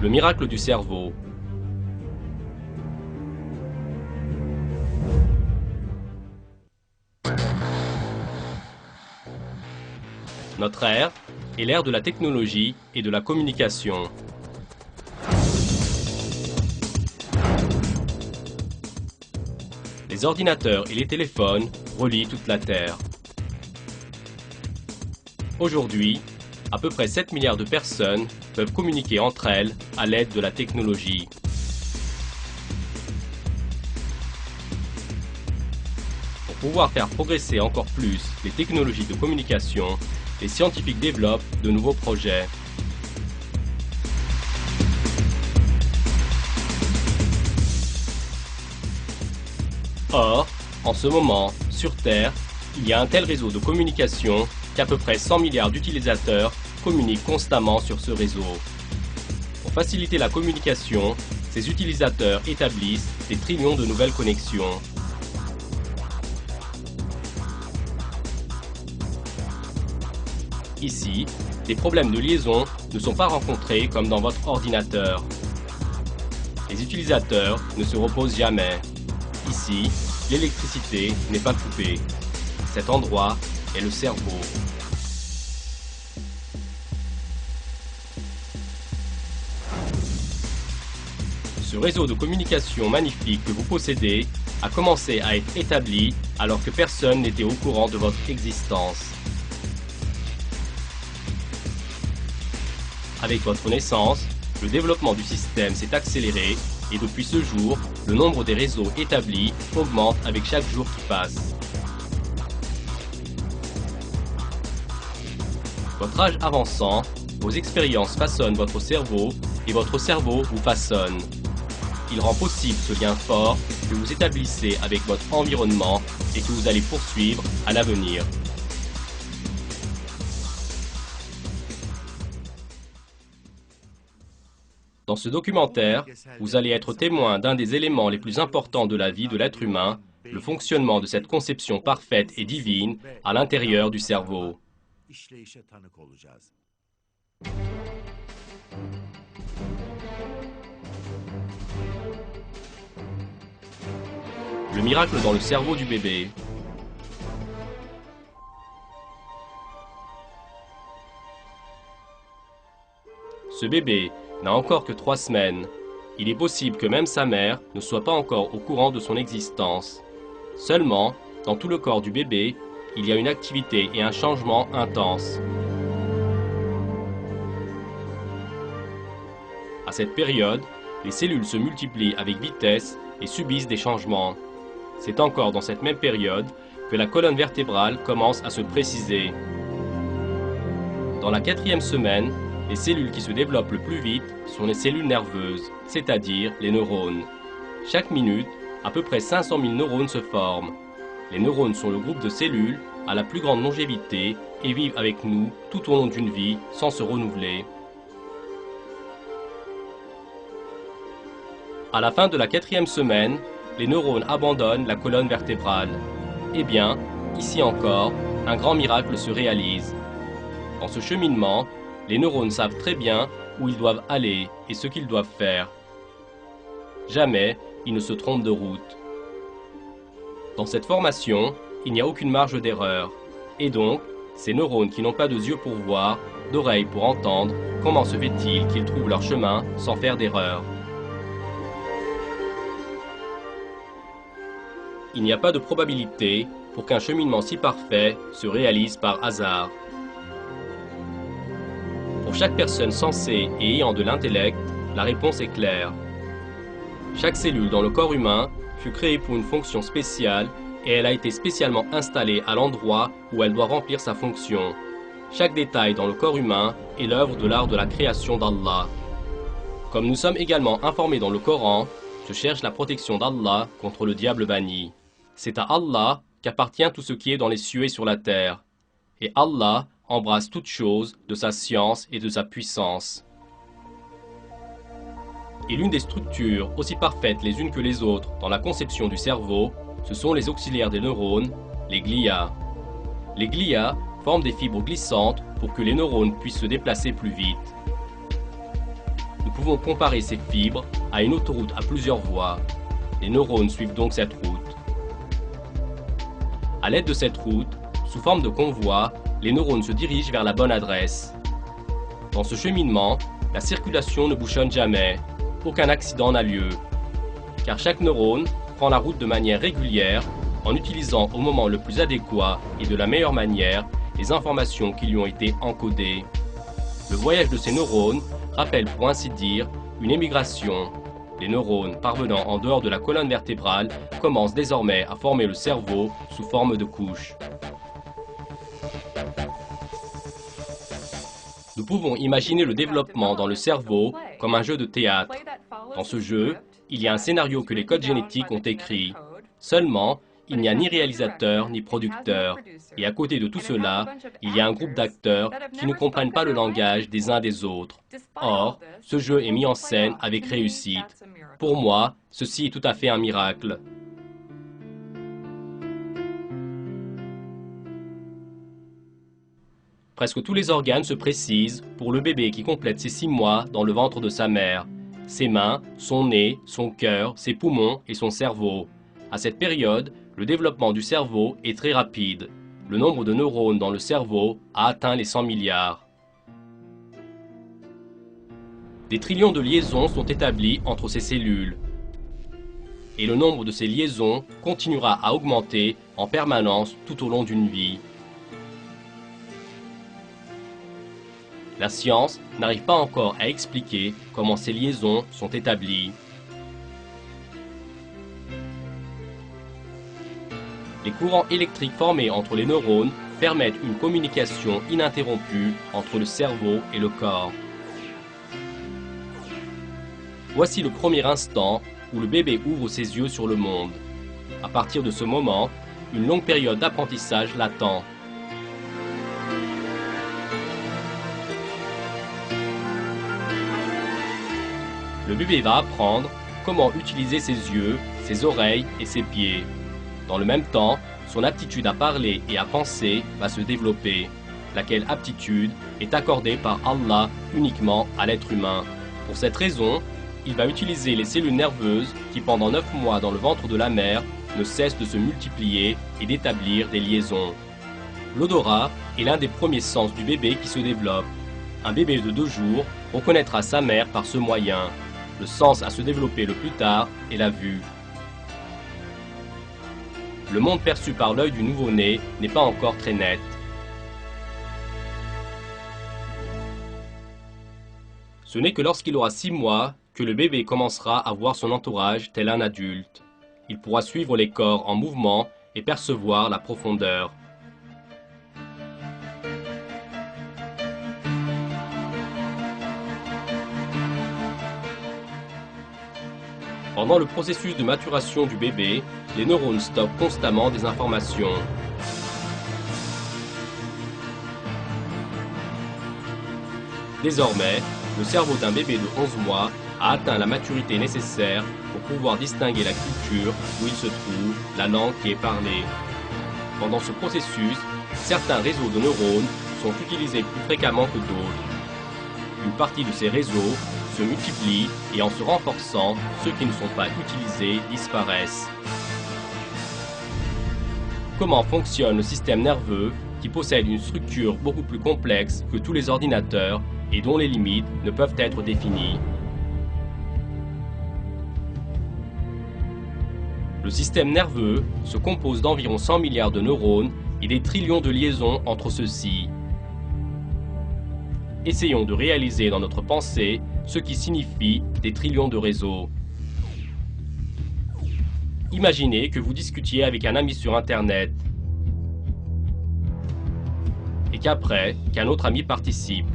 Le miracle du cerveau. Notre ère est l'ère de la technologie et de la communication. Les ordinateurs et les téléphones relient toute la Terre. Aujourd'hui, à peu près 7 milliards de personnes peuvent communiquer entre elles à l'aide de la technologie. Pour pouvoir faire progresser encore plus les technologies de communication, les scientifiques développent de nouveaux projets. Or, en ce moment, sur Terre, il y a un tel réseau de communication qu'à peu près 100 milliards d'utilisateurs communiquent constamment sur ce réseau. Pour faciliter la communication, ces utilisateurs établissent des trillions de nouvelles connexions. Ici, des problèmes de liaison ne sont pas rencontrés comme dans votre ordinateur. Les utilisateurs ne se reposent jamais. Ici, l'électricité n'est pas coupée. Cet endroit est le cerveau. Ce réseau de communication magnifique que vous possédez a commencé à être établi alors que personne n'était au courant de votre existence. Avec votre naissance, le développement du système s'est accéléré et depuis ce jour, le nombre des réseaux établis augmente avec chaque jour qui passe. Votre âge avançant, vos expériences façonnent votre cerveau et votre cerveau vous façonne. Il rend possible ce lien fort que vous établissez avec votre environnement et que vous allez poursuivre à l'avenir. Dans ce documentaire, vous allez être témoin d'un des éléments les plus importants de la vie de l'être humain, le fonctionnement de cette conception parfaite et divine à l'intérieur du cerveau. Le miracle dans le cerveau du bébé. Ce bébé n'a encore que 3 semaines. Il est possible que même sa mère ne soit pas encore au courant de son existence. Seulement, dans tout le corps du bébé, il y a une activité et un changement intense. À cette période, les cellules se multiplient avec vitesse et subissent des changements. C'est encore dans cette même période que la colonne vertébrale commence à se préciser. Dans la 4e semaine, les cellules qui se développent le plus vite sont les cellules nerveuses, c'est-à-dire les neurones. Chaque minute, à peu près 500 000 neurones se forment. Les neurones sont le groupe de cellules à la plus grande longévité et vivent avec nous tout au long d'une vie sans se renouveler. À la fin de la 4e semaine, les neurones abandonnent la colonne vertébrale. Eh bien, ici encore, un grand miracle se réalise. Dans ce cheminement, les neurones savent très bien où ils doivent aller et ce qu'ils doivent faire. Jamais ils ne se trompent de route. Dans cette formation, il n'y a aucune marge d'erreur. Et donc, ces neurones qui n'ont pas de yeux pour voir, d'oreilles pour entendre, comment se fait-il qu'ils trouvent leur chemin sans faire d'erreur? Il n'y a pas de probabilité pour qu'un cheminement si parfait se réalise par hasard. Pour chaque personne sensée et ayant de l'intellect, la réponse est claire. Chaque cellule dans le corps humain fut créée pour une fonction spéciale et elle a été spécialement installée à l'endroit où elle doit remplir sa fonction. Chaque détail dans le corps humain est l'œuvre de l'art de la création d'Allah. Comme nous sommes également informés dans le Coran, je cherche la protection d'Allah contre le diable banni. C'est à Allah qu'appartient tout ce qui est dans les cieux et sur la terre. Et Allah embrasse toutes choses de sa science et de sa puissance. Et l'une des structures aussi parfaites les unes que les autres dans la conception du cerveau, ce sont les auxiliaires des neurones, les glias. Les glias forment des fibres glissantes pour que les neurones puissent se déplacer plus vite. Nous pouvons comparer ces fibres à une autoroute à plusieurs voies. Les neurones suivent donc cette route. À l'aide de cette route, sous forme de convoi, les neurones se dirigent vers la bonne adresse. Dans ce cheminement, la circulation ne bouchonne jamais, aucun accident n'a lieu, car chaque neurone prend la route de manière régulière en utilisant au moment le plus adéquat et de la meilleure manière les informations qui lui ont été encodées. Le voyage de ces neurones rappelle pour ainsi dire une émigration. Les neurones parvenant en dehors de la colonne vertébrale commencent désormais à former le cerveau sous forme de couches. Nous pouvons imaginer le développement dans le cerveau comme un jeu de théâtre. Dans ce jeu, il y a un scénario que les codes génétiques ont écrit. Seulement, il n'y a ni réalisateur ni producteur. Et à côté de tout cela, il y a un groupe d'acteurs qui ne comprennent pas le langage des uns des autres. Or, ce jeu est mis en scène avec réussite. Pour moi, ceci est tout à fait un miracle. Presque tous les organes se précisent pour le bébé qui complète ses 6 mois dans le ventre de sa mère. Ses mains, son nez, son cœur, ses poumons et son cerveau. À cette période, le développement du cerveau est très rapide. Le nombre de neurones dans le cerveau a atteint les 100 milliards. Des trillions de liaisons sont établies entre ces cellules. Et le nombre de ces liaisons continuera à augmenter en permanence tout au long d'une vie. La science n'arrive pas encore à expliquer comment ces liaisons sont établies. Les courants électriques formés entre les neurones permettent une communication ininterrompue entre le cerveau et le corps. Voici le premier instant où le bébé ouvre ses yeux sur le monde. À partir de ce moment, une longue période d'apprentissage l'attend. Le bébé va apprendre comment utiliser ses yeux, ses oreilles et ses pieds. Dans le même temps, son aptitude à parler et à penser va se développer, laquelle aptitude est accordée par Allah uniquement à l'être humain. Pour cette raison, il va utiliser les cellules nerveuses qui, pendant 9 mois dans le ventre de la mère, ne cessent de se multiplier et d'établir des liaisons. L'odorat est l'un des premiers sens du bébé qui se développe. Un bébé de 2 jours reconnaîtra sa mère par ce moyen. Le sens à se développer le plus tard est la vue. Le monde perçu par l'œil du nouveau-né n'est pas encore très net. Ce n'est que lorsqu'il aura 6 mois que le bébé commencera à voir son entourage tel un adulte. Il pourra suivre les corps en mouvement et percevoir la profondeur. Pendant le processus de maturation du bébé, les neurones stockent constamment des informations. Désormais, le cerveau d'un bébé de 11 mois a atteint la maturité nécessaire pour pouvoir distinguer la culture où il se trouve, la langue qui est parlée. Pendant ce processus, certains réseaux de neurones sont utilisés plus fréquemment que d'autres. Une partie de ces réseaux se multiplient et en se renforçant, ceux qui ne sont pas utilisés disparaissent. Comment fonctionne le système nerveux qui possède une structure beaucoup plus complexe que tous les ordinateurs et dont les limites ne peuvent être définies? Le système nerveux se compose d'environ 100 milliards de neurones et des trillions de liaisons entre ceux-ci. Essayons de réaliser dans notre pensée ce qui signifie des trillions de réseaux. Imaginez que vous discutiez avec un ami sur Internet et qu'un autre ami participe.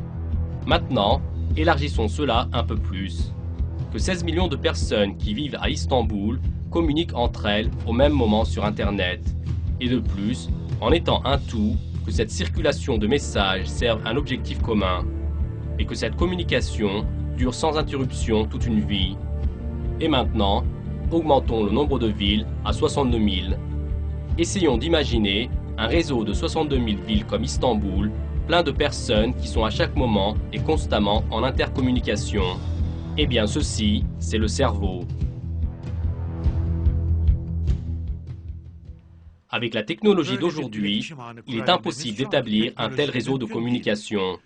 Maintenant, élargissons cela un peu plus. Que 16 millions de personnes qui vivent à Istanbul communiquent entre elles au même moment sur Internet. Et de plus, en étant un tout, que cette circulation de messages serve un objectif commun. Et que cette communication dure sans interruption toute une vie. Et maintenant, augmentons le nombre de villes à 62 000. Essayons d'imaginer un réseau de 62 000 villes comme Istanbul, plein de personnes qui sont à chaque moment et constamment en intercommunication. Eh bien ceci, c'est le cerveau. Avec la technologie d'aujourd'hui, il est impossible d'établir un tel réseau de communication.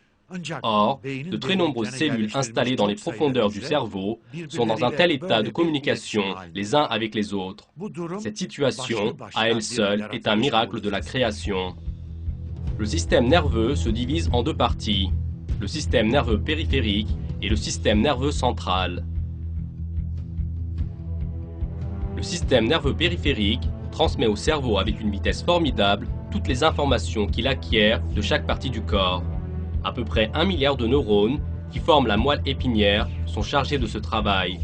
Or, de très nombreuses cellules installées dans les profondeurs du cerveau sont dans un tel état de communication les uns avec les autres. Cette situation, à elle seule, est un miracle de la création. Le système nerveux se divise en deux parties, le système nerveux périphérique et le système nerveux central. Le système nerveux périphérique transmet au cerveau avec une vitesse formidable toutes les informations qu'il acquiert de chaque partie du corps. À peu près 1 milliard de neurones qui forment la moelle épinière sont chargés de ce travail.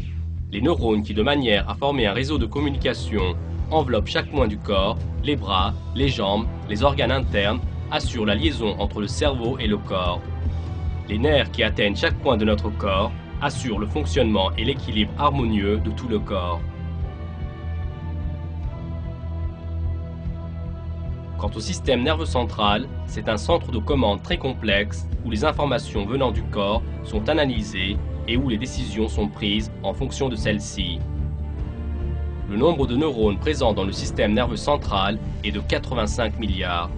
Les neurones qui, de manière à former un réseau de communication, enveloppent chaque point du corps, les bras, les jambes, les organes internes, assurent la liaison entre le cerveau et le corps. Les nerfs qui atteignent chaque point de notre corps assurent le fonctionnement et l'équilibre harmonieux de tout le corps. Quant au système nerveux central, c'est un centre de commande très complexe où les informations venant du corps sont analysées et où les décisions sont prises en fonction de celles-ci. Le nombre de neurones présents dans le système nerveux central est de 85 milliards.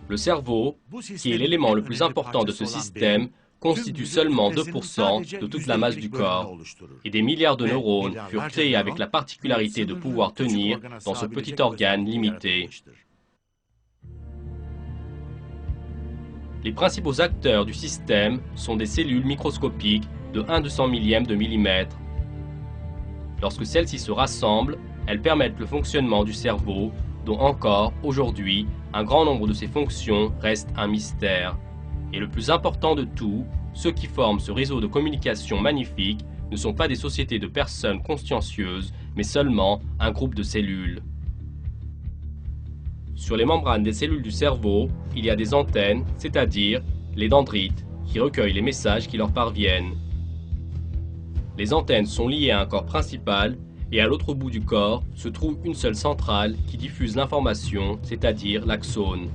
Le cerveau, qui est l'élément le plus important de ce système, constitue seulement 2% de toute la masse du corps, et des milliards de neurones furent créés avec la particularité de pouvoir tenir dans ce petit organe limité. Les principaux acteurs du système sont des cellules microscopiques de 1/200 millième de millimètre. Lorsque celles-ci se rassemblent, elles permettent le fonctionnement du cerveau, dont encore, aujourd'hui, un grand nombre de ses fonctions restent un mystère. Et le plus important de tout, ceux qui forment ce réseau de communication magnifique ne sont pas des sociétés de personnes consciencieuses, mais seulement un groupe de cellules. Sur les membranes des cellules du cerveau, il y a des antennes, c'est-à-dire les dendrites, qui recueillent les messages qui leur parviennent. Les antennes sont liées à un corps principal, et à l'autre bout du corps se trouve une seule centrale qui diffuse l'information, c'est-à-dire l'axone.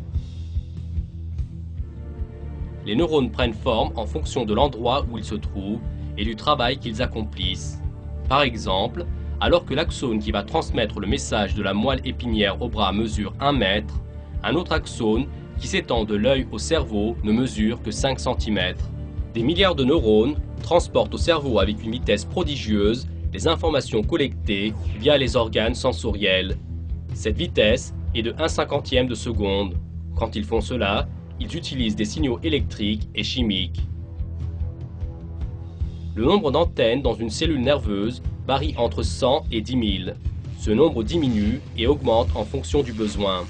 Les neurones prennent forme en fonction de l'endroit où ils se trouvent et du travail qu'ils accomplissent. Par exemple, alors que l'axone qui va transmettre le message de la moelle épinière au bras mesure 1 mètre, un autre axone qui s'étend de l'œil au cerveau ne mesure que 5 cm. Des milliards de neurones transportent au cerveau avec une vitesse prodigieuse les informations collectées via les organes sensoriels. Cette vitesse est de 1/50e de seconde. Quand ils font cela, ils utilisent des signaux électriques et chimiques. Le nombre d'antennes dans une cellule nerveuse varie entre 100 et 10 000. Ce nombre diminue et augmente en fonction du besoin.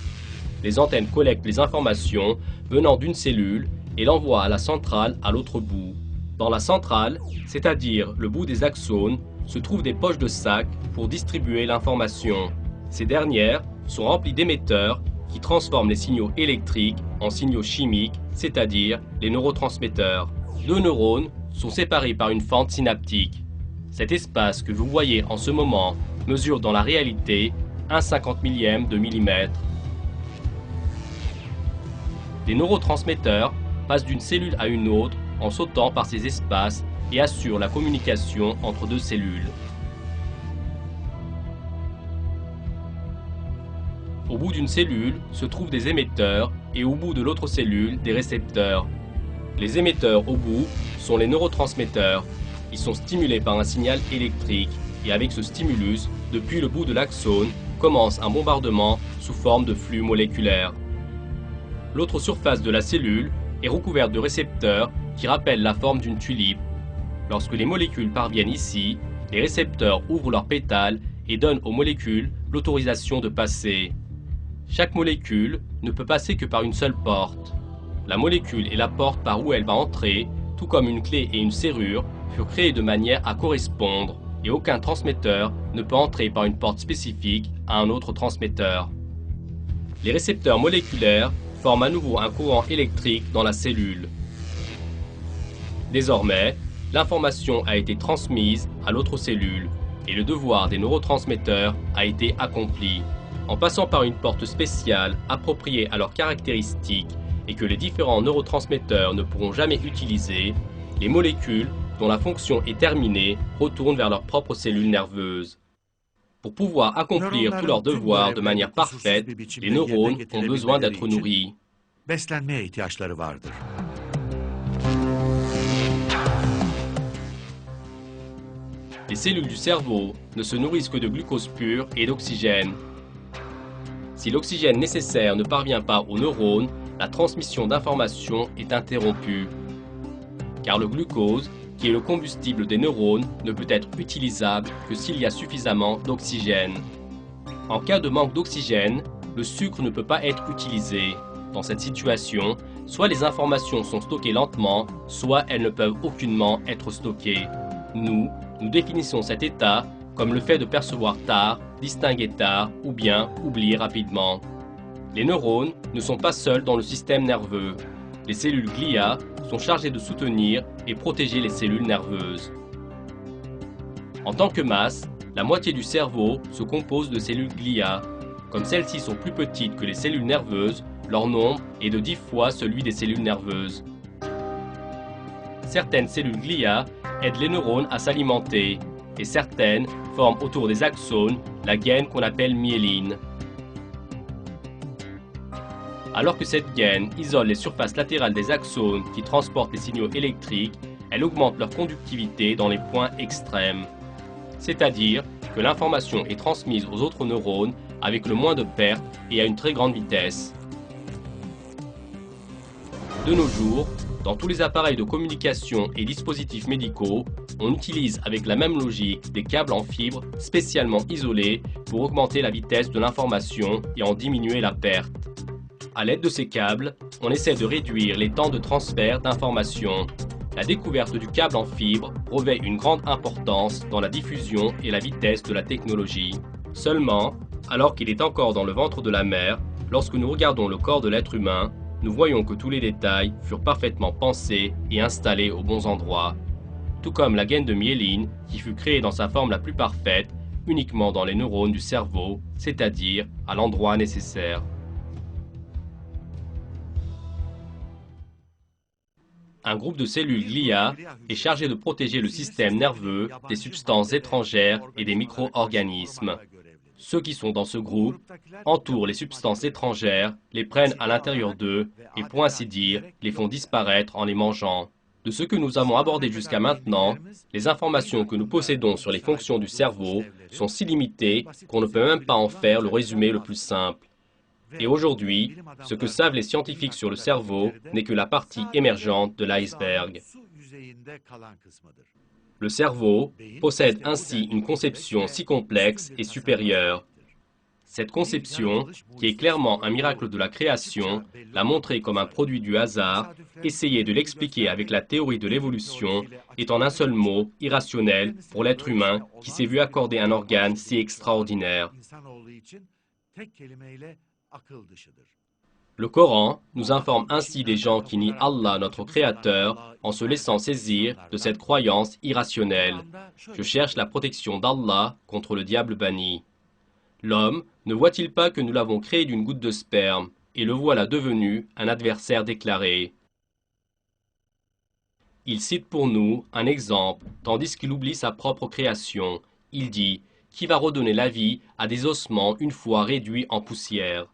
Les antennes collectent les informations venant d'une cellule et l'envoient à la centrale à l'autre bout. Dans la centrale, c'est-à-dire le bout des axones, se trouvent des poches de sac pour distribuer l'information. Ces dernières sont remplies d'émetteurs qui transforment les signaux électriques en signaux chimiques, c'est-à-dire les neurotransmetteurs. Deux neurones sont séparés par une fente synaptique. Cet espace que vous voyez en ce moment mesure dans la réalité 1/50 millième de millimètre. Les neurotransmetteurs passent d'une cellule à une autre en sautant par ces espaces et assurent la communication entre deux cellules. Au bout d'une cellule se trouvent des émetteurs et au bout de l'autre cellule des récepteurs. Les émetteurs au bout sont les neurotransmetteurs. Ils sont stimulés par un signal électrique et avec ce stimulus, depuis le bout de l'axone, commence un bombardement sous forme de flux moléculaire. L'autre surface de la cellule est recouverte de récepteurs qui rappellent la forme d'une tulipe. Lorsque les molécules parviennent ici, les récepteurs ouvrent leurs pétales et donnent aux molécules l'autorisation de passer. Chaque molécule ne peut passer que par une seule porte. La molécule et la porte par où elle va entrer, tout comme une clé et une serrure, furent créées de manière à correspondre et aucun transmetteur ne peut entrer par une porte spécifique à un autre transmetteur. Les récepteurs moléculaires forment à nouveau un courant électrique dans la cellule. Désormais, l'information a été transmise à l'autre cellule et le devoir des neurotransmetteurs a été accompli. En passant par une porte spéciale appropriée à leurs caractéristiques et que les différents neurotransmetteurs ne pourront jamais utiliser, les molécules, dont la fonction est terminée, retournent vers leurs propres cellules nerveuses. Pour pouvoir accomplir tous leurs devoirs de manière parfaite, les neurones ont besoin d'être nourris. Beslenmeye ihtiyaçları vardır. Les cellules du cerveau ne se nourrissent que de glucose pur et d'oxygène. Si l'oxygène nécessaire ne parvient pas aux neurones, la transmission d'informations est interrompue. Car le glucose, qui est le combustible des neurones, ne peut être utilisable que s'il y a suffisamment d'oxygène. En cas de manque d'oxygène, le sucre ne peut pas être utilisé. Dans cette situation, soit les informations sont stockées lentement, soit elles ne peuvent aucunement être stockées. Nous définissons cet état comme le fait de percevoir tard, distinguer tard ou bien oublier rapidement. Les neurones ne sont pas seuls dans le système nerveux. Les cellules glia sont chargées de soutenir et protéger les cellules nerveuses. En tant que masse, la moitié du cerveau se compose de cellules glia. Comme celles-ci sont plus petites que les cellules nerveuses, leur nombre est de 10 fois celui des cellules nerveuses. Certaines cellules glia aident les neurones à s'alimenter et certaines forment autour des axones la gaine qu'on appelle myéline. Alors que cette gaine isole les surfaces latérales des axones qui transportent les signaux électriques, elle augmente leur conductivité dans les points extrêmes. C'est-à-dire que l'information est transmise aux autres neurones avec le moins de pertes et à une très grande vitesse. De nos jours, dans tous les appareils de communication et dispositifs médicaux, on utilise avec la même logique des câbles en fibre spécialement isolés pour augmenter la vitesse de l'information et en diminuer la perte. À l'aide de ces câbles, on essaie de réduire les temps de transfert d'informations. La découverte du câble en fibre revêt une grande importance dans la diffusion et la vitesse de la technologie. Seulement, alors qu'il est encore dans le ventre de la mère, lorsque nous regardons le corps de l'être humain, nous voyons que tous les détails furent parfaitement pensés et installés aux bons endroits. Tout comme la gaine de myéline qui fut créée dans sa forme la plus parfaite, uniquement dans les neurones du cerveau, c'est-à-dire à l'endroit nécessaire. Un groupe de cellules glia est chargé de protéger le système nerveux des substances étrangères et des micro-organismes. Ceux qui sont dans ce groupe entourent les substances étrangères, les prennent à l'intérieur d'eux et, pour ainsi dire, les font disparaître en les mangeant. De ce que nous avons abordé jusqu'à maintenant, les informations que nous possédons sur les fonctions du cerveau sont si limitées qu'on ne peut même pas en faire le résumé le plus simple. Et aujourd'hui, ce que savent les scientifiques sur le cerveau n'est que la partie émergente de l'iceberg. Le cerveau possède ainsi une conception si complexe et supérieure. Cette conception, qui est clairement un miracle de la création, la montrer comme un produit du hasard, essayer de l'expliquer avec la théorie de l'évolution, est en un seul mot irrationnel pour l'être humain qui s'est vu accorder un organe si extraordinaire. Le Coran nous informe ainsi des gens qui nient Allah, notre Créateur, en se laissant saisir de cette croyance irrationnelle. Je cherche la protection d'Allah contre le diable banni. L'homme ne voit-il pas que nous l'avons créé d'une goutte de sperme, et le voilà devenu un adversaire déclaré? Il cite pour nous un exemple, tandis qu'il oublie sa propre création. Il dit, qui va redonner la vie à des ossements une fois réduits en poussière?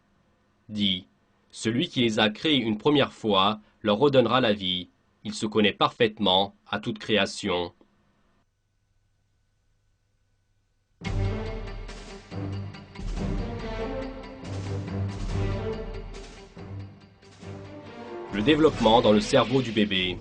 Dit, celui qui les a créés une première fois leur redonnera la vie. Il se connaît parfaitement à toute création. Le développement dans le cerveau du bébé.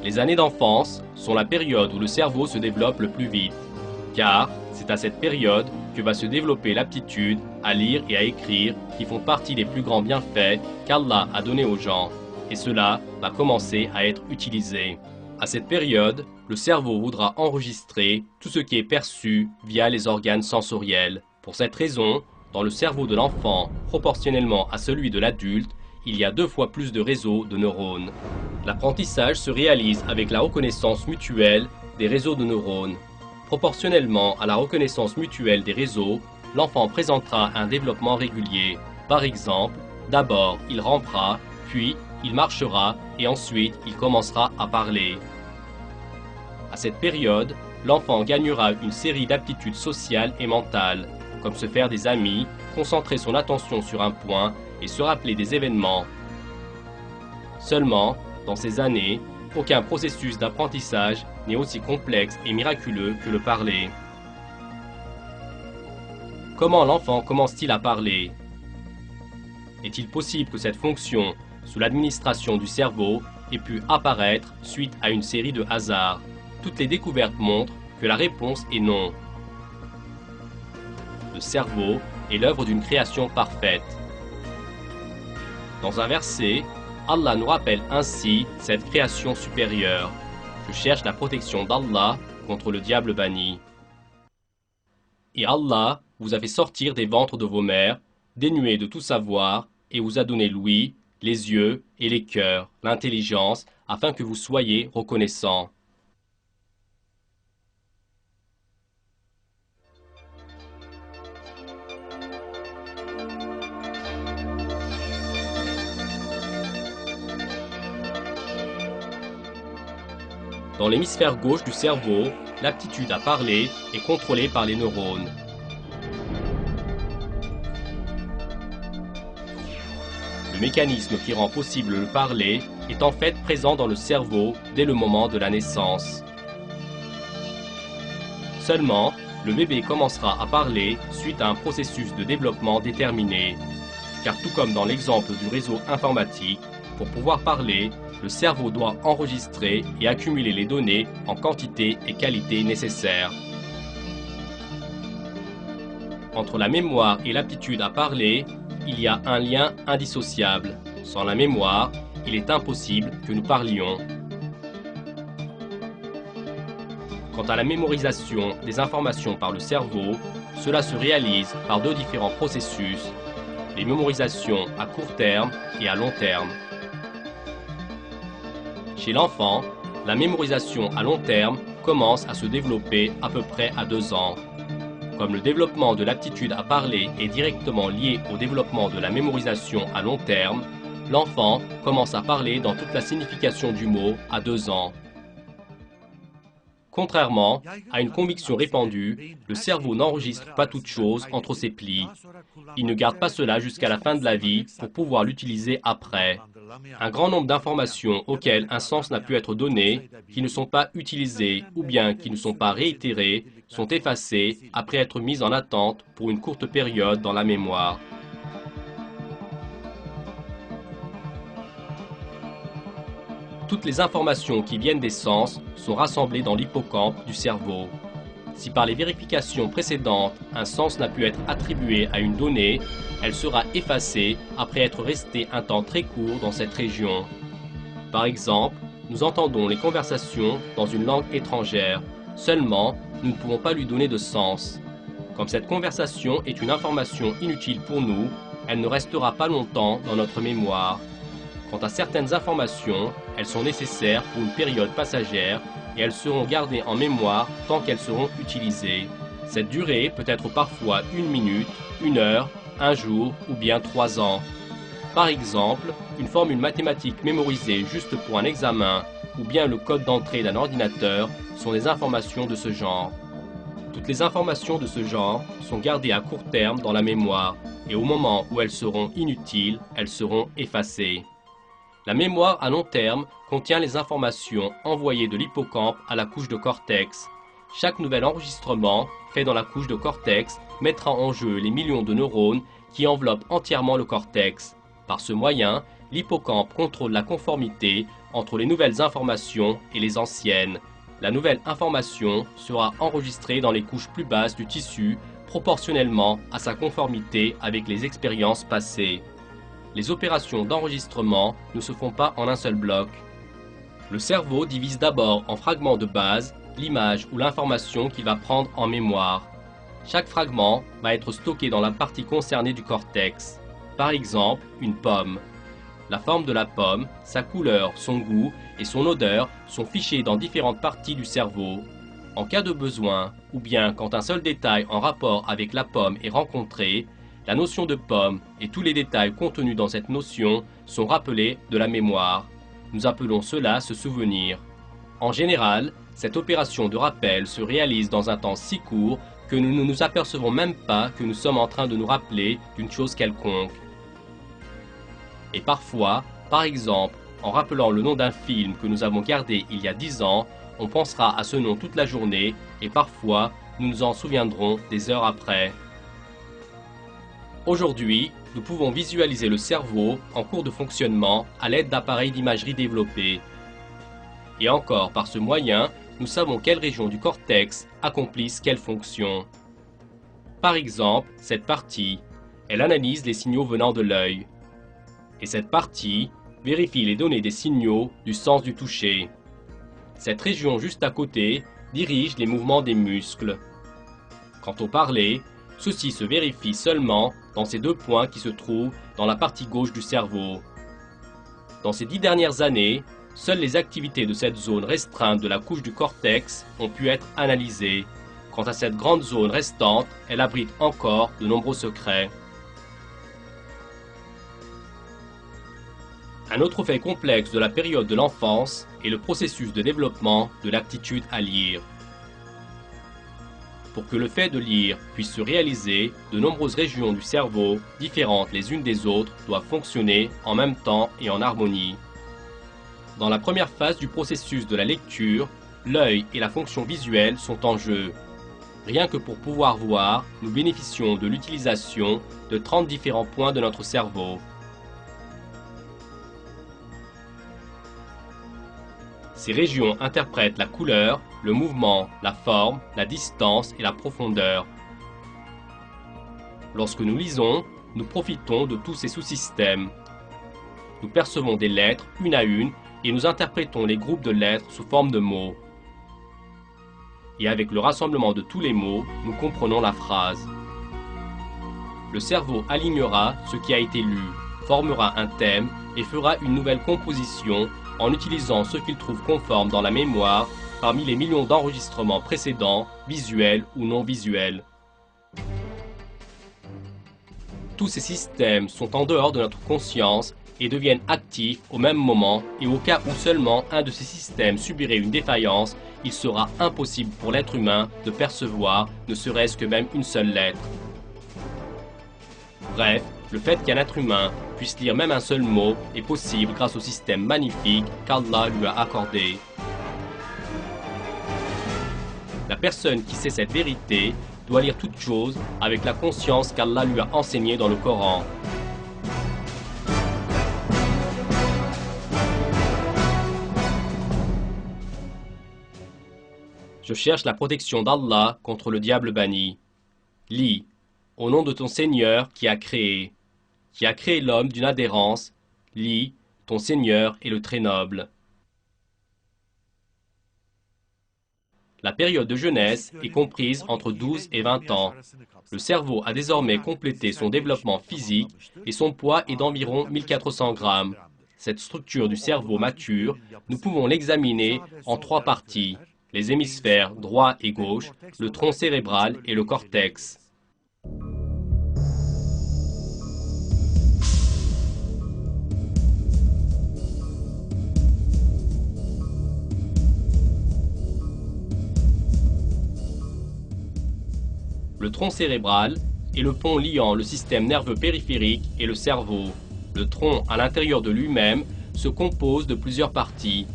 Les années d'enfance sont la période où le cerveau se développe le plus vite, car c'est à cette période que va se développer l'aptitude à lire et à écrire qui font partie des plus grands bienfaits qu'Allah a donnés aux gens. et cela va commencer à être utilisé. À cette période, le cerveau voudra enregistrer tout ce qui est perçu via les organes sensoriels. Pour cette raison, dans le cerveau de l'enfant, proportionnellement à celui de l'adulte, il y a 2 fois plus de réseaux de neurones. L'apprentissage se réalise avec la reconnaissance mutuelle des réseaux de neurones. Proportionnellement à la reconnaissance mutuelle des réseaux, l'enfant présentera un développement régulier. Par exemple, d'abord il rampera, puis il marchera et ensuite il commencera à parler. À cette période, l'enfant gagnera une série d'aptitudes sociales et mentales, comme se faire des amis, concentrer son attention sur un point et se rappeler des événements. Seulement, dans ces années, aucun processus d'apprentissage n'est aussi complexe et miraculeux que le parler. Comment l'enfant commence-t-il à parler? Est-il possible que cette fonction, sous l'administration du cerveau, ait pu apparaître suite à une série de hasards? Toutes les découvertes montrent que la réponse est non. Le cerveau est l'œuvre d'une création parfaite. Dans un verset, Allah nous rappelle ainsi cette création supérieure. Je cherche la protection d'Allah contre le diable banni. Et Allah vous a fait sortir des ventres de vos mères, dénués de tout savoir, et vous a donné l'ouïe, les yeux et les cœurs, l'intelligence, afin que vous soyez reconnaissants. Dans l'hémisphère gauche du cerveau, l'aptitude à parler est contrôlée par les neurones. Le mécanisme qui rend possible le parler est en fait présent dans le cerveau dès le moment de la naissance. Seulement, le bébé commencera à parler suite à un processus de développement déterminé. Car tout comme dans l'exemple du réseau informatique, pour pouvoir parler, le cerveau doit enregistrer et accumuler les données en quantité et qualité nécessaires. Entre la mémoire et l'aptitude à parler, il y a un lien indissociable. Sans la mémoire, il est impossible que nous parlions. Quant à la mémorisation des informations par le cerveau, cela se réalise par 2 différents processus, les mémorisations à court terme et à long terme. Chez l'enfant, la mémorisation à long terme commence à se développer à peu près à 2 ans. Comme le développement de l'aptitude à parler est directement lié au développement de la mémorisation à long terme, l'enfant commence à parler dans toute la signification du mot à 2 ans. Contrairement à une conviction répandue, le cerveau n'enregistre pas toute chose entre ses plis. Il ne garde pas cela jusqu'à la fin de la vie pour pouvoir l'utiliser après. Un grand nombre d'informations auxquelles un sens n'a pu être donné, qui ne sont pas utilisées ou bien qui ne sont pas réitérées, sont effacées après être mises en attente pour une courte période dans la mémoire. Toutes les informations qui viennent des sens sont rassemblées dans l'hippocampe du cerveau. Si par les vérifications précédentes, un sens n'a pu être attribué à une donnée, elle sera effacée après être restée un temps très court dans cette région. Par exemple, nous entendons les conversations dans une langue étrangère, seulement nous ne pouvons pas lui donner de sens. Comme cette conversation est une information inutile pour nous, elle ne restera pas longtemps dans notre mémoire. Quant à certaines informations, elles sont nécessaires pour une période passagère et elles seront gardées en mémoire tant qu'elles seront utilisées. Cette durée peut être parfois 1 minute, 1 heure, 1 jour ou bien 3 ans. Par exemple, une formule mathématique mémorisée juste pour un examen ou bien le code d'entrée d'un ordinateur sont des informations de ce genre. Toutes les informations de ce genre sont gardées à court terme dans la mémoire et au moment où elles seront inutiles, elles seront effacées. La mémoire à long terme contient les informations envoyées de l'hippocampe à la couche de cortex. Chaque nouvel enregistrement fait dans la couche de cortex mettra en jeu les millions de neurones qui enveloppent entièrement le cortex. Par ce moyen, l'hippocampe contrôle la conformité entre les nouvelles informations et les anciennes. La nouvelle information sera enregistrée dans les couches plus basses du tissu proportionnellement à sa conformité avec les expériences passées. les opérations d'enregistrement ne se font pas en un seul bloc. Le cerveau divise d'abord en fragments de base l'image ou l'information qu'il va prendre en mémoire. Chaque fragment va être stocké dans la partie concernée du cortex. Par exemple, une pomme. La forme de la pomme, sa couleur, son goût et son odeur sont fichés dans différentes parties du cerveau. En cas de besoin, ou bien quand un seul détail en rapport avec la pomme est rencontré, la notion de pomme et tous les détails contenus dans cette notion sont rappelés de la mémoire. Nous appelons cela se souvenir. En général, cette opération de rappel se réalise dans un temps si court que nous ne nous apercevons même pas que nous sommes en train de nous rappeler d'une chose quelconque. Et parfois, par exemple, en rappelant le nom d'un film que nous avons regardé il y a 10 ans, on pensera à ce nom toute la journée et parfois, nous nous en souviendrons des heures après. Aujourd'hui, nous pouvons visualiser le cerveau en cours de fonctionnement à l'aide d'appareils d'imagerie développés. Et encore, par ce moyen, nous savons quelles régions du cortex accomplissent quelle fonction. Par exemple, cette partie, elle analyse les signaux venant de l'œil. Et cette partie vérifie les données des signaux du sens du toucher. Cette région juste à côté dirige les mouvements des muscles. Quant au parler, ceci se vérifie seulement dans ces deux points qui se trouvent dans la partie gauche du cerveau. Dans ces 10 dernières années, seules les activités de cette zone restreinte de la couche du cortex ont pu être analysées. Quant à cette grande zone restante, elle abrite encore de nombreux secrets. Un autre fait complexe de la période de l'enfance est le processus de développement de l'aptitude à lire. Pour que le fait de lire puisse se réaliser, de nombreuses régions du cerveau, différentes les unes des autres, doivent fonctionner en même temps et en harmonie. Dans la première phase du processus de la lecture, l'œil et la fonction visuelle sont en jeu. Rien que pour pouvoir voir, nous bénéficions de l'utilisation de 30 différents points de notre cerveau. Ces régions interprètent la couleur, le mouvement, la forme, la distance et la profondeur. Lorsque nous lisons, nous profitons de tous ces sous-systèmes. Nous percevons des lettres une à une et nous interprétons les groupes de lettres sous forme de mots. Et avec le rassemblement de tous les mots, nous comprenons la phrase. Le cerveau alignera ce qui a été lu, formera un thème et fera une nouvelle composition en utilisant ce qu'il trouve conforme dans la mémoire parmi les millions d'enregistrements précédents, visuels ou non visuels. Tous ces systèmes sont en dehors de notre conscience et deviennent actifs au même moment, et au cas où seulement un de ces systèmes subirait une défaillance, il sera impossible pour l'être humain de percevoir ne serait-ce que même une seule lettre. Bref, le fait qu'un être humain puisse lire même un seul mot est possible grâce au système magnifique qu'Allah lui a accordé. La personne qui sait cette vérité doit lire toute chose avec la conscience qu'Allah lui a enseignée dans le Coran. Je cherche la protection d'Allah contre le diable banni. Lis, au nom de ton Seigneur qui a créé l'homme d'une adhérence, lis, ton Seigneur est le très noble. La période de jeunesse est comprise entre 12 et 20 ans. Le cerveau a désormais complété son développement physique et son poids est d'environ 1400 grammes. Cette structure du cerveau mature, nous pouvons l'examiner en 3 parties, les hémisphères droit et gauche, le tronc cérébral et le cortex. Le tronc cérébral est le pont liant le système nerveux périphérique et le cerveau. Le tronc, à l'intérieur de lui-même, se compose de plusieurs parties.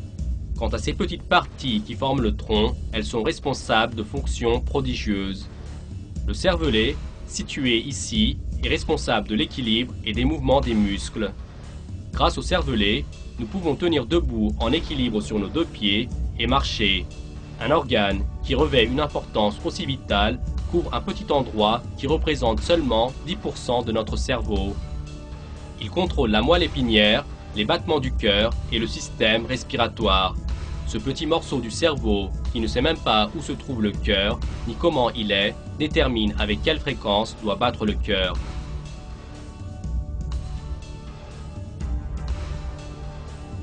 Quant à ces petites parties qui forment le tronc, elles sont responsables de fonctions prodigieuses. Le cervelet, situé ici, est responsable de l'équilibre et des mouvements des muscles. Grâce au cervelet, nous pouvons tenir debout en équilibre sur nos 2 pieds et marcher. Un organe qui revêt une importance aussi vitale couvre un petit endroit qui représente seulement 10% de notre cerveau. Il contrôle la moelle épinière, les battements du cœur et le système respiratoire. Ce petit morceau du cerveau, qui ne sait même pas où se trouve le cœur, ni comment il est, détermine avec quelle fréquence doit battre le cœur.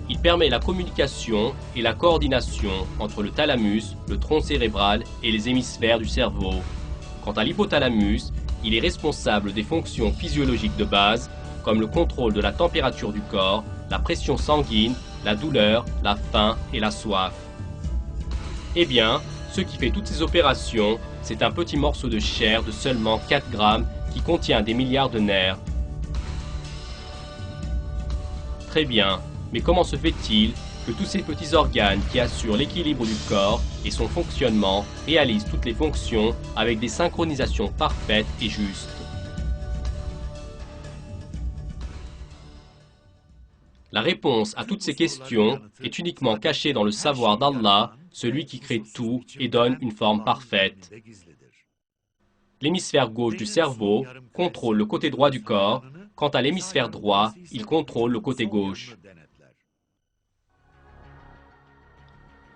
Il permet la communication et la coordination entre le thalamus, le tronc cérébral et les hémisphères du cerveau. Quant à l'hypothalamus, il est responsable des fonctions physiologiques de base, comme le contrôle de la température du corps, la pression sanguine, la douleur, la faim et la soif. Eh bien, ce qui fait toutes ces opérations, c'est un petit morceau de chair de seulement 4 grammes qui contient des milliards de nerfs. Très bien. Mais comment se fait-il que tous ces petits organes qui assurent l'équilibre du corps et son fonctionnement réalisent toutes les fonctions avec des synchronisations parfaites et justes? La réponse à toutes ces questions est uniquement cachée dans le savoir d'Allah, celui qui crée tout et donne une forme parfaite. L'hémisphère gauche du cerveau contrôle le côté droit du corps, quant à l'hémisphère droit, il contrôle le côté gauche.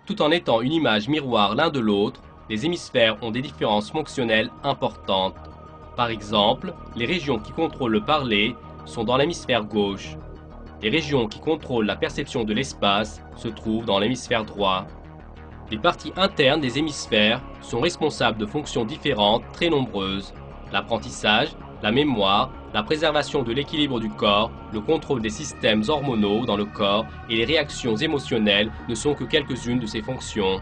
Tout en étant une image miroir l'un de l'autre, les hémisphères ont des différences fonctionnelles importantes. Par exemple, les régions qui contrôlent le parler sont dans l'hémisphère gauche. Les régions qui contrôlent la perception de l'espace se trouvent dans l'hémisphère droit. Les parties internes des hémisphères sont responsables de fonctions différentes très nombreuses. L'apprentissage, la mémoire, la préservation de l'équilibre du corps, le contrôle des systèmes hormonaux dans le corps et les réactions émotionnelles ne sont que quelques-unes de ces fonctions.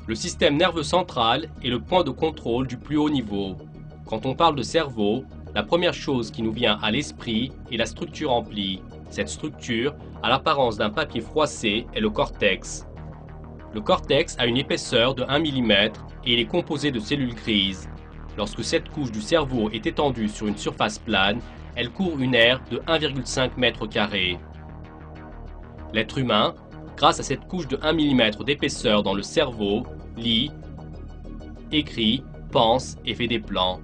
Le système nerveux central est le point de contrôle du plus haut niveau. Quand on parle de cerveau, la première chose qui nous vient à l'esprit est la structure amplie. Cette structure, à l'apparence d'un papier froissé, est le cortex. Le cortex a une épaisseur de 1 mm et il est composé de cellules grises. Lorsque cette couche du cerveau est étendue sur une surface plane, elle court une aire de 1,5 m². L'être humain, grâce à cette couche de 1 mm d'épaisseur dans le cerveau, lit, écrit, pense et fait des plans.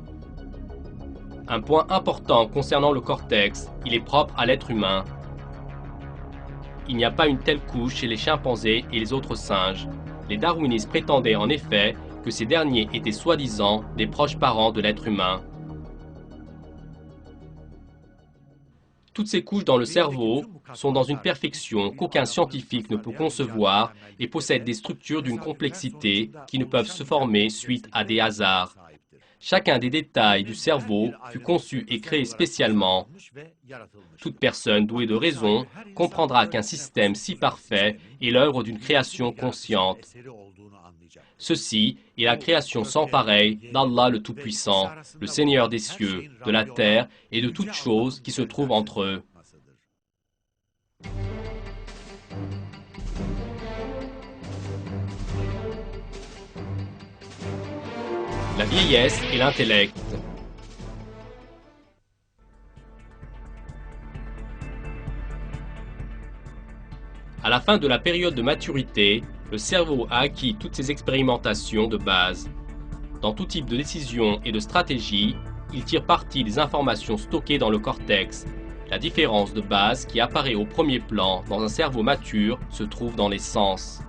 Un point important concernant le cortex, il est propre à l'être humain. Il n'y a pas une telle couche chez les chimpanzés et les autres singes. Les darwinistes prétendaient en effet que ces derniers étaient soi-disant des proches parents de l'être humain. Toutes ces couches dans le cerveau sont dans une perfection qu'aucun scientifique ne peut concevoir et possèdent des structures d'une complexité qui ne peuvent se former suite à des hasards. Chacun des détails du cerveau fut conçu et créé spécialement. Toute personne douée de raison comprendra qu'un système si parfait est l'œuvre d'une création consciente. Ceci est la création sans pareille d'Allah le Tout-Puissant, le Seigneur des cieux, de la terre et de toutes choses qui se trouvent entre eux. La vieillesse et l'intellect. À la fin de la période de maturité, le cerveau a acquis toutes ses expérimentations de base. Dans tout type de décision et de stratégie, il tire parti des informations stockées dans le cortex. La différence de base qui apparaît au premier plan dans un cerveau mature se trouve dans les sens.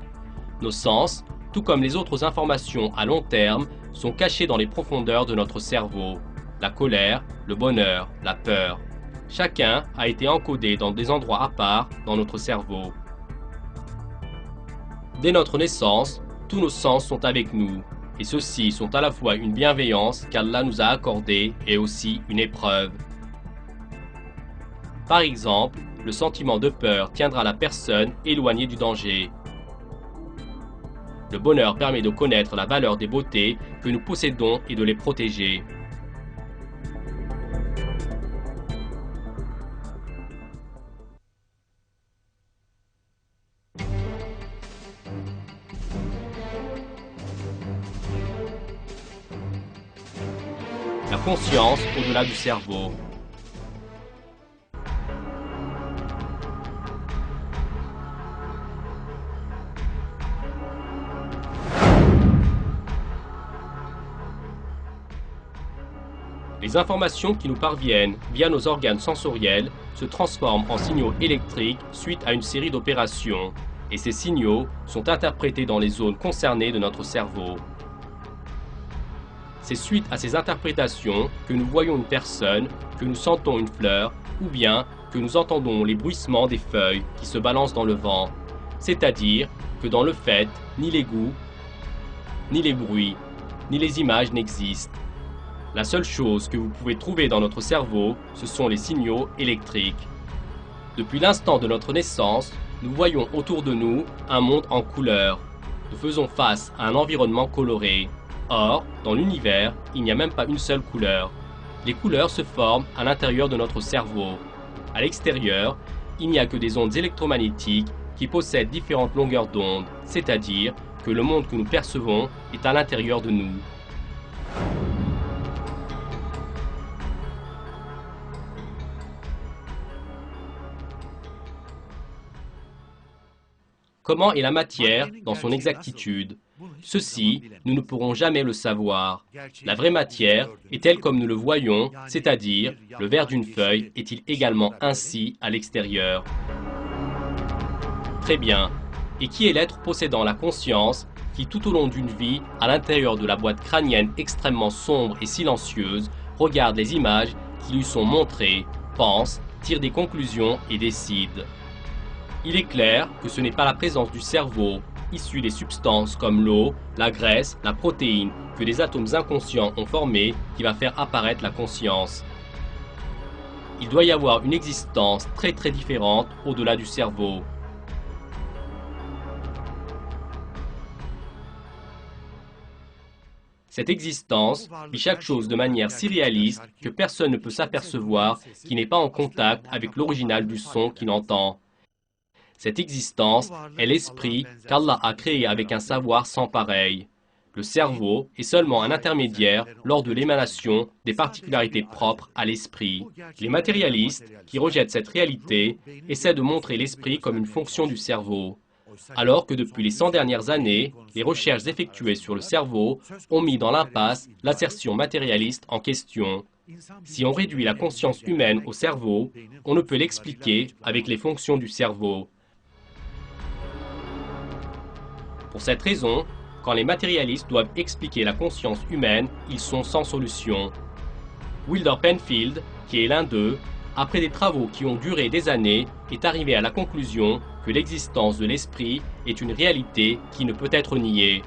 Nos sens, tout comme les autres informations à long terme, sont cachés dans les profondeurs de notre cerveau. La colère, le bonheur, la peur. Chacun a été encodé dans des endroits à part dans notre cerveau. Dès notre naissance, tous nos sens sont avec nous, et ceux-ci sont à la fois une bienveillance qu'Allah nous a accordée et aussi une épreuve. Par exemple, le sentiment de peur tiendra la personne éloignée du danger. Le bonheur permet de connaître la valeur des beautés que nous possédons et de les protéger. La conscience au-delà du cerveau. Les informations qui nous parviennent via nos organes sensoriels se transforment en signaux électriques suite à une série d'opérations, et ces signaux sont interprétés dans les zones concernées de notre cerveau. C'est suite à ces interprétations que nous voyons une personne, que nous sentons une fleur, ou bien que nous entendons les bruissements des feuilles qui se balancent dans le vent. C'est-à-dire que dans le fait, ni les goûts, ni les bruits, ni les images n'existent. La seule chose que vous pouvez trouver dans notre cerveau, ce sont les signaux électriques. Depuis l'instant de notre naissance, nous voyons autour de nous un monde en couleurs. Nous faisons face à un environnement coloré. Or, dans l'univers, il n'y a même pas une seule couleur. Les couleurs se forment à l'intérieur de notre cerveau. À l'extérieur, il n'y a que des ondes électromagnétiques qui possèdent différentes longueurs d'onde, c'est-à-dire que le monde que nous percevons est à l'intérieur de nous. Comment est la matière dans son exactitude? Ceci, nous ne pourrons jamais le savoir. La vraie matière est telle comme nous le voyons, c'est-à-dire le verre d'une feuille est-il également ainsi à l'extérieur? Très bien. Et qui est l'être possédant la conscience qui, tout au long d'une vie, à l'intérieur de la boîte crânienne extrêmement sombre et silencieuse, regarde les images qui lui sont montrées, pense, tire des conclusions et décide? Il est clair que ce n'est pas la présence du cerveau, issu des substances comme l'eau, la graisse, la protéine, que des atomes inconscients ont formé, qui va faire apparaître la conscience. Il doit y avoir une existence très différente au-delà du cerveau. Cette existence vit chaque chose de manière si réaliste que personne ne peut s'apercevoir qu'il n'est pas en contact avec l'original du son qu'il entend. Cette existence est l'esprit qu'Allah a créé avec un savoir sans pareil. Le cerveau est seulement un intermédiaire lors de l'émanation des particularités propres à l'esprit. Les matérialistes, qui rejettent cette réalité, essaient de montrer l'esprit comme une fonction du cerveau. Alors que depuis les 100 dernières années, les recherches effectuées sur le cerveau ont mis dans l'impasse l'assertion matérialiste en question. Si on réduit la conscience humaine au cerveau, on ne peut l'expliquer avec les fonctions du cerveau. Pour cette raison, quand les matérialistes doivent expliquer la conscience humaine, ils sont sans solution. Wilder Penfield, qui est l'un d'eux, après des travaux qui ont duré des années, est arrivé à la conclusion que l'existence de l'esprit est une réalité qui ne peut être niée.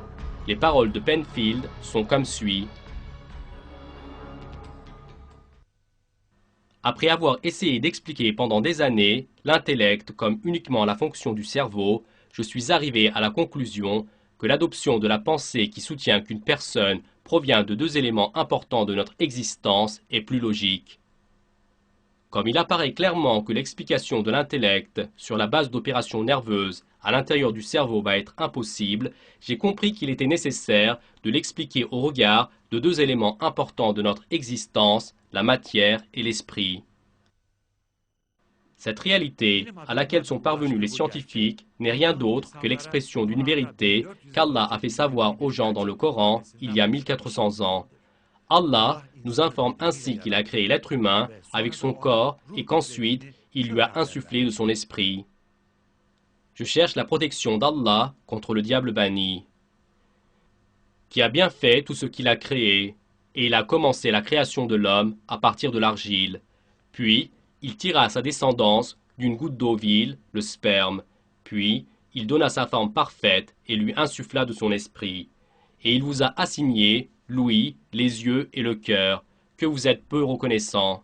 Les paroles de Penfield sont comme suit. Après avoir essayé d'expliquer pendant des années l'intellect comme uniquement la fonction du cerveau, je suis arrivé à la conclusion que l'adoption de la pensée qui soutient qu'une personne provient de deux éléments importants de notre existence est plus logique. Comme il apparaît clairement que l'explication de l'intellect sur la base d'opérations nerveuses à l'intérieur du cerveau va être impossible, j'ai compris qu'il était nécessaire de l'expliquer au regard de deux éléments importants de notre existence, la matière et l'esprit. Cette réalité, à laquelle sont parvenus les scientifiques, n'est rien d'autre que l'expression d'une vérité qu'Allah a fait savoir aux gens dans le Coran il y a 1400 ans. Allah nous informe ainsi qu'il a créé l'être humain avec son corps et qu'ensuite il lui a insufflé de son esprit. Je cherche la protection d'Allah contre le diable banni, qui a bien fait tout ce qu'il a créé, et il a commencé la création de l'homme à partir de l'argile. Puis, il tira sa descendance d'une goutte d'eau vile, le sperme. Puis, il donna sa forme parfaite et lui insuffla de son esprit. Et il vous a assigné l'ouïe, les yeux et le cœur, que vous êtes peu reconnaissants.